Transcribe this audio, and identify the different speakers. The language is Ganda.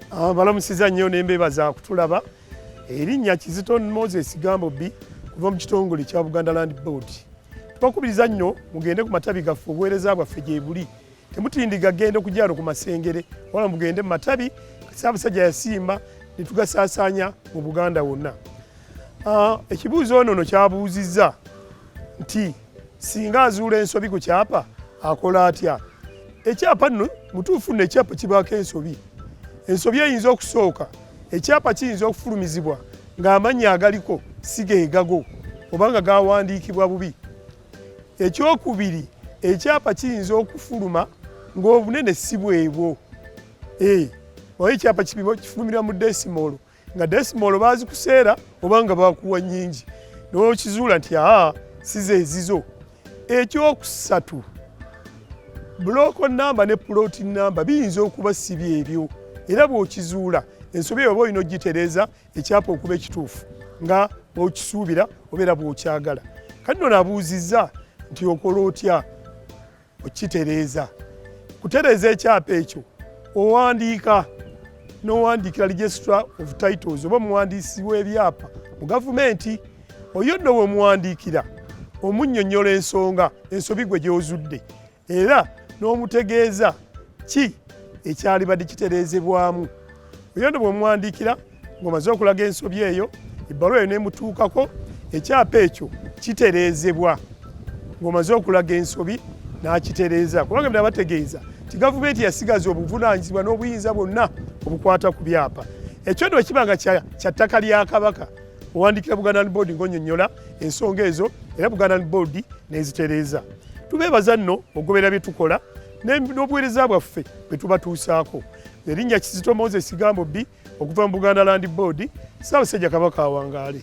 Speaker 1: Balamusiza nnyo n'embeebaza kutulaba. Erinnya Kizito Moses Gambobbi kuva mu kitongole kya Buganda Land Board. Tubakubiriza nnyo mugende ku matabi gaffe obuweereza bwaffe gye buli. Temutindiga gende kugyalo ku masengere wala mugende mu matabi Ssaabasajja yasiima ne tugasaasaanya mu Buganda wonna. Ekibuuzo ono kyabuuzizza nti singa azuula ensobi ku kyapa akola atya? Ekyapa nno mutuufu nno ekyapa kibaako ensobi. Ensobi eyinza okusooka, ekyapa kiyinza okufulumizibwa ng'amannya agaliko si ge gago oba nga gawandiikibwa bubi. Ekyokubiri, ekyapa kiyinza okufuluma ng'obunene si bwebwo. Oba ekyapa kifulumira mu desimolo nga desimolo baazikuseera oba nga bakuwa nnyingi n'okizuula nti si ze ezizo. Ekyokusatu, buloko namba ne puloti namba biyinza okuba si byebyo era bw'okizuula ensobi oba olina ogitereeza ekyapa okuba ekituufu nga bw'okisuubira obeera bw'okyagala. Kati nno nabuuzizza nti okola otya okitereeza? Kutereeza ekyapa ekyo owandiika n'owandiikira Registrar of Titles oba omuwandiisi w'ebyapa mu gavumenti. Oyo nno bw'omuwandiikira omunnyonnyola ensonga ensobi gwe gy'ozudde era n'omutegeeza ki ekyalibadde kitereezebwamu. Oyo nno bw'omuwandiikira ng'omaze okulaga ensobi eyo, ebbaluwa eyo n'emutuukako, ekyapa ekyo kitereezebwa ng'omaze okulaga ensobi n'akitereeza. Kubanga bino bategeeza nti gavumenti yasigaza obuvunaanyizibwa n'obuyinza bwonna obukwata ku byapa. Ekyo nno kiba nga kya ttaka lya Kabaka, owandiikira Buganda Land Board ng'onnyonnyola ensonga ezo era Buganda Land Board n'ezitereeza. Tubeebaza nno ogobera bye tukola n'obuweereza bwaffe bwe tubatuusaako. Erinnya Kizito Moses Gambobbi okuva mu Buganda Land Board. Ssaabasajja Kabaka awangaale.